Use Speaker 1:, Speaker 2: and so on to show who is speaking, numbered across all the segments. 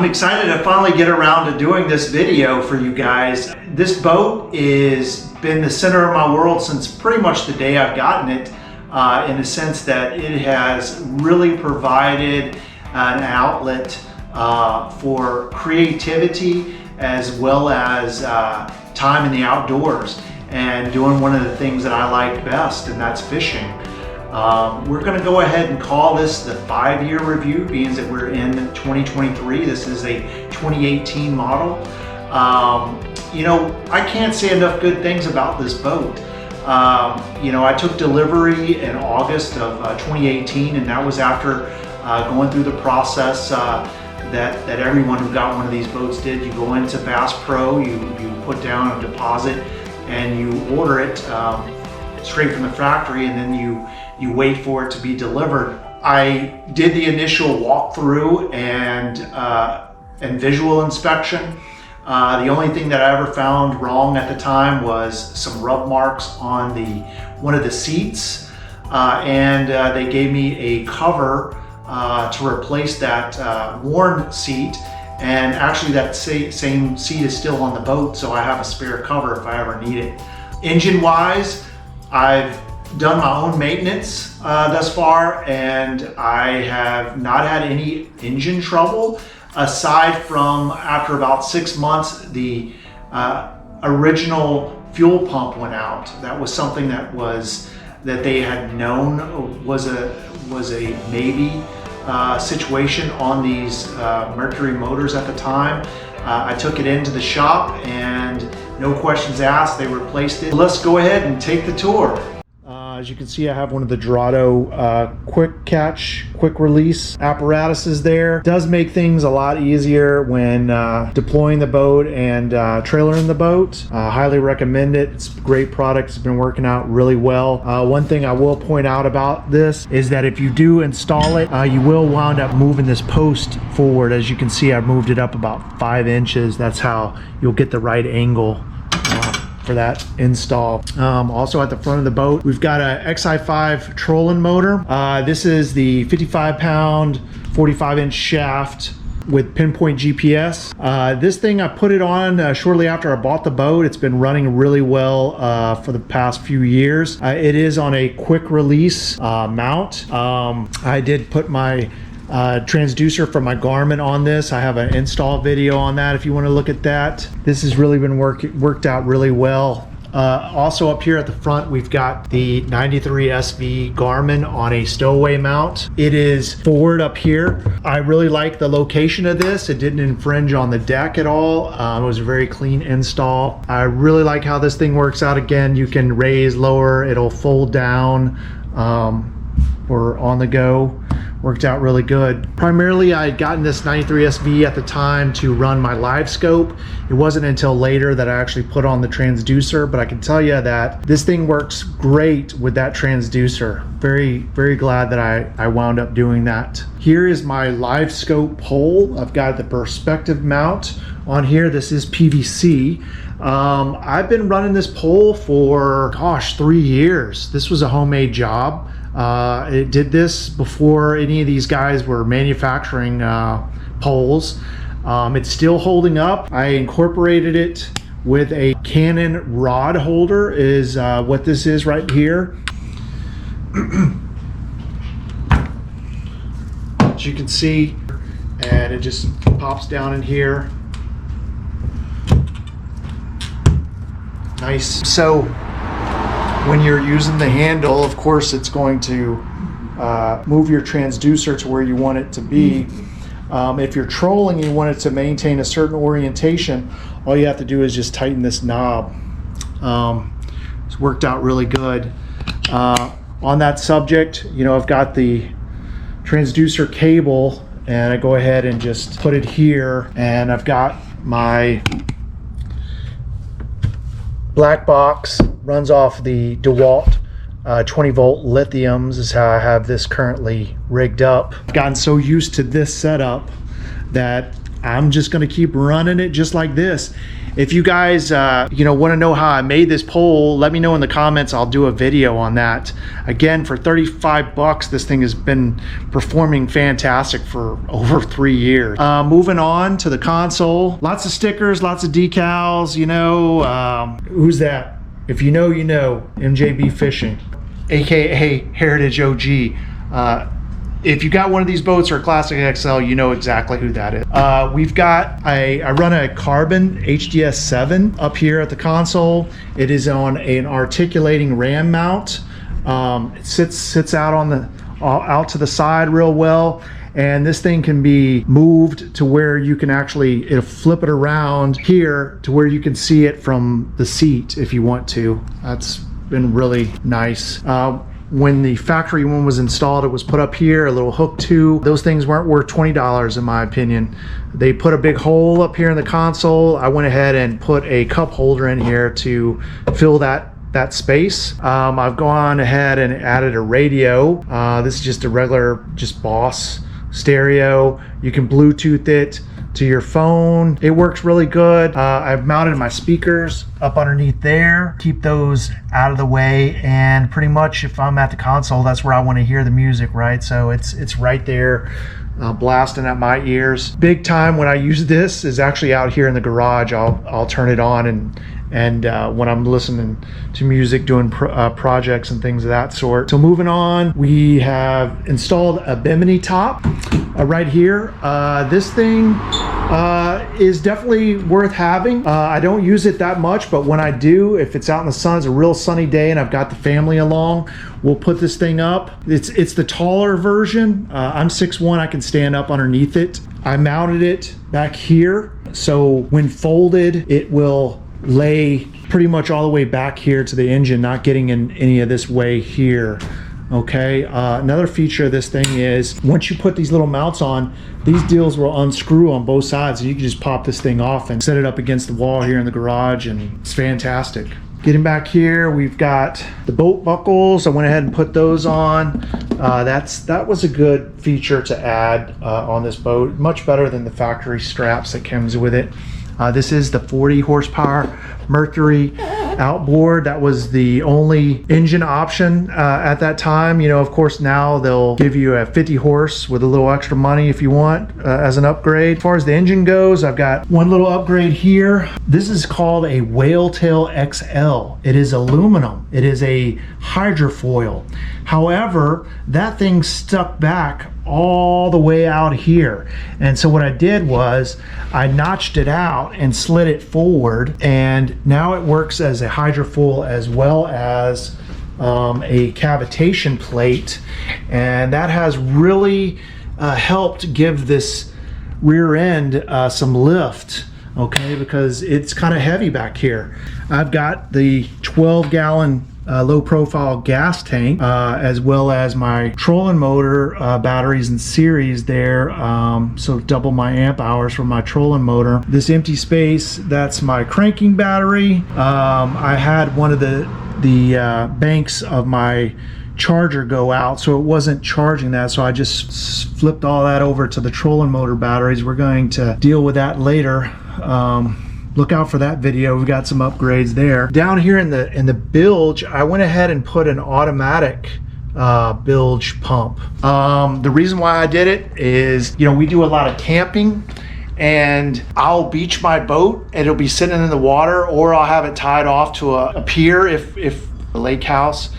Speaker 1: I'm excited to finally get around to doing this video for you guys. This boat is been the center of my world since pretty much the day I've gotten it, in the sense that it has really provided an outlet for creativity as well as time in the outdoors and doing one of the things that I like best, and that's fishing. We're going to go ahead and call this the 5-year review, being that we're in 2023. This is a 2018 model. You know, I can't say enough good things about this boat. You know, I took delivery in August of 2018, and that was after going through the process that everyone who got one of these boats did. You go into Bass Pro, you put down a deposit, and you order it straight from the factory, and then you wait for it to be delivered. I did the initial walkthrough and visual inspection. The only thing that I ever found wrong at the time was some rub marks on one of the seats, and they gave me a cover to replace that worn seat, and actually that same seat is still on the boat, so I have a spare cover if I ever need it. Engine wise, I've done my own maintenance thus far, and I have not had any engine trouble, aside from after about 6 months the original fuel pump went out. That was something that they had known was a maybe situation on these Mercury motors at the time. I took it into the shop and no questions asked, they replaced it. Let's go ahead and take the tour. As you can see, I have one of the Dorado quick catch, quick release apparatuses there. It does make things a lot easier when deploying the boat and trailering the boat. Highly recommend it. It's a great product. It's been working out really well. One thing I will point out about this is that if you do install it, you will wind up moving this post forward. As you can see, I've moved it up about 5 inches. That's how you'll get the right angle for that install. Also at the front of the boat, we've got a XI5 trolling motor. This is the 55-pound, 45-inch shaft with pinpoint GPS. This thing, I put it on shortly after I bought the boat. It's been running really well for the past few years. It is on a quick release mount. I did put my transducer from my Garmin on this. I have an install video on that if you want to look at that. This has really been worked out really well. Also up here at the front, we've got the 93 SV Garmin on a stowaway mount. It is forward up here. I really like the location of this. It didn't infringe on the deck at all. It was a very clean install. I really like how this thing works out. Again, you can raise, lower, it'll fold down or on the go. Worked out really good. Primarily, I had gotten this 93 SV at the time to run my live scope. It wasn't until later that I actually put on the transducer, but I can tell you that this thing works great with that transducer. Very, very glad that I wound up doing that. Here is my live scope pole. I've got the perspective mount on here. This is PVC. I've been running this pole for, gosh, 3 years. This was a homemade job. It did this before any of these guys were manufacturing poles. It's still holding up. I incorporated it with a Canon rod holder is what this is right here. As you can see, and it just pops down in here. Nice. So when you're using the handle, of course, it's going to move your transducer to where you want it to be. If you're trolling and you want it to maintain a certain orientation, all you have to do is just tighten this knob. It's worked out really good. On that subject, you know, I've got the transducer cable, and I go ahead and just put it here, and I've got my black box, runs off the DeWalt 20 volt lithiums is how I have this currently rigged up. I've gotten so used to this setup that I'm just going to keep running it just like this. If you guys want to know how I made this pole, let me know in the comments. I'll do a video on that. Again, for 35 bucks, this thing has been performing fantastic for over 3 years. Moving on to the console, lots of stickers, lots of decals. Who's that? If you know, you know. MJB Fishing, aka Heritage OG. If you got one of these boats or a Classic XL, you know exactly who that is. We've got, I run a Carbon HDS 7 up here at the console. It is on an articulating ram mount. It sits out on the out to the side real well, and this thing can be moved to where you can it'll flip it around here to where you can see it from the seat if you want to. That's been really nice. When the factory one was installed, it was put up here, a little hook too. Those things weren't worth $20 in my opinion. They put a big hole up here in the console. I went ahead and put a cup holder in here to fill that space. I've gone ahead and added a radio. This is just a regular, just Boss stereo. You can Bluetooth it to your phone. It works really good. I've mounted my speakers up underneath there, keep those out of the way, and pretty much if I'm at the console, that's where I want to hear the music, right? So it's right there, blasting at my ears. Big time when I use this is actually out here in the garage. I'll turn it on and when I'm listening to music, doing projects and things of that sort. So moving on, we have installed a bimini top right here. This thing is definitely worth having. I don't use it that much, but when I do, if it's out in the sun, it's a real sunny day and I've got the family along, we'll put this thing up. It's the taller version. I'm 6'1", I can stand up underneath it. I mounted it back here, so when folded, it will lay pretty much all the way back here to the engine, not getting in any of this way here. Okay, another feature of this thing is once you put these little mounts on, these deals will unscrew on both sides, and you can just pop this thing off and set it up against the wall here in the garage, and it's fantastic. Getting back here, we've got the boat buckles. I went ahead and put those on. That was a good feature to add on this boat, much better than the factory straps that comes with it. This is the 40 horsepower Mercury outboard. That was the only engine option at that time. Of course, now they'll give you a 50 horse with a little extra money if you want as an upgrade. As far as the engine goes, I've got one little upgrade here. This is called a Whaletail XL. It is aluminum. It is a hydrofoil. However, that thing stuck back all the way out here, and so what I did was I notched it out and slid it forward, and now it works as a hydrofoil as well as a cavitation plate, and that has really helped give this rear end some lift, okay, because it's kind of heavy back here. I've got the 12-gallon low profile gas tank as well as my trolling motor batteries in series there, so double my amp hours for my trolling motor. This empty space, that's my cranking battery. I had one of the banks of my charger go out, so it wasn't charging that, so I just flipped all that over to the trolling motor batteries. We're going to deal with that later. Look out for that video. We've got some upgrades there. Down here in the bilge, I went ahead and put an automatic bilge pump. The reason why I did it is, we do a lot of camping, and I'll beach my boat and it'll be sitting in the water, or I'll have it tied off to a pier if a lake house.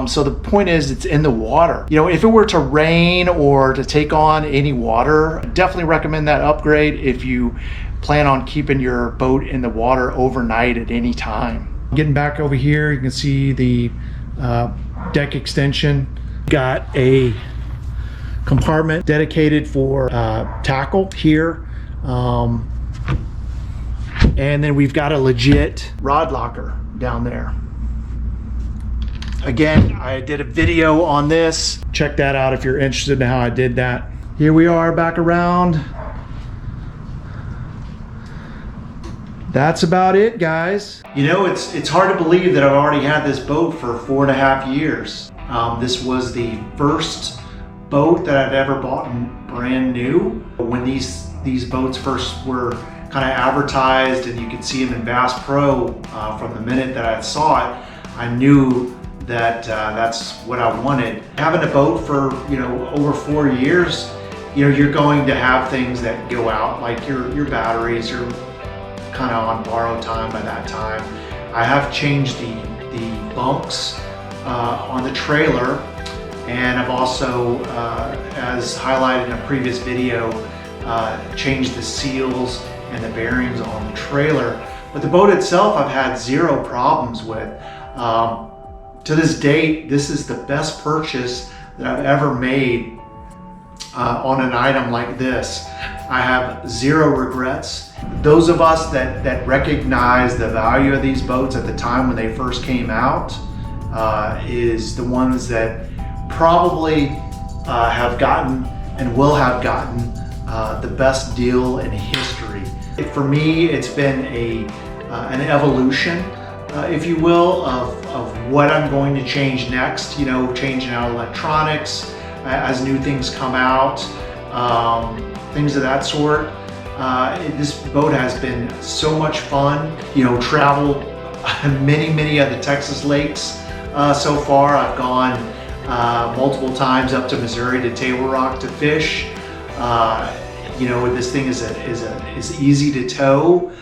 Speaker 1: So the point is, it's in the water. If it were to rain or to take on any water, I definitely recommend that upgrade if you plan on keeping your boat in the water overnight at any time. Getting back over here, you can see the deck extension. Got a compartment dedicated for tackle here. And then we've got a legit rod locker down there. Again, I did a video on this. Check that out if you're interested in how I did that. Here we are back around. That's about it, guys. It's hard to believe that I've already had this boat for 4.5 years. This was the first boat that I've ever bought brand new. When these these boats first were kind of advertised and you could see them in Bass Pro, from the minute that I saw it, I knew that that's what I wanted. Having a boat for, you know, over 4 years, you know, you're going to have things that go out, like your batteries are kind of on borrowed time by that time. I have changed the bunks on the trailer, and I've also, as highlighted in a previous video, changed the seals and the bearings on the trailer. But the boat itself I've had zero problems with. To this date, this is the best purchase that I've ever made on an item like this. I have zero regrets. Those of us that recognize the value of these boats at the time when they first came out is the ones that probably have gotten and will have gotten the best deal in history. For me, it's been an evolution, if you will, of what I'm going to change next. You know, changing out electronics as new things come out, things of that sort. This boat has been so much fun. You know, traveled many of the Texas lakes so far. I've gone multiple times up to Missouri to Table Rock to fish. You know, this thing is easy to tow.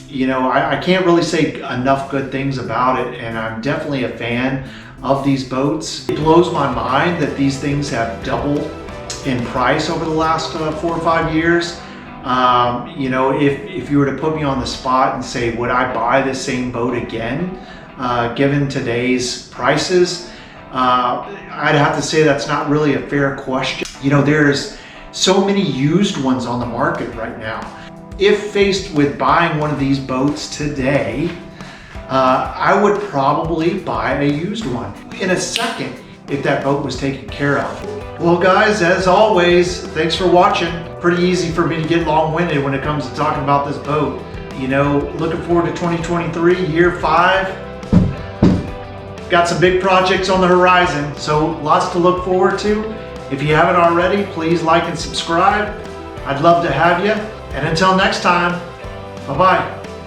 Speaker 1: You know, I can't really say enough good things about it, and I'm definitely a fan of these boats. It blows my mind that these things have doubled in price over the last 4 or 5 years. You know, if you were to put me on the spot and say, would I buy this same boat again, given today's prices, I'd have to say that's not really a fair question. You know, there's so many used ones on the market right now. If faced with buying one of these boats today, I would probably buy a used one in a second if that boat was taken care of. Well guys, as always, thanks for watching. Pretty easy for me to get long-winded when it comes to talking about this boat. You know, looking forward to 2023, year 5. Got some big projects on the horizon, so lots to look forward to. If you haven't already, please like and subscribe. I'd love to have you. And until next time, bye-bye.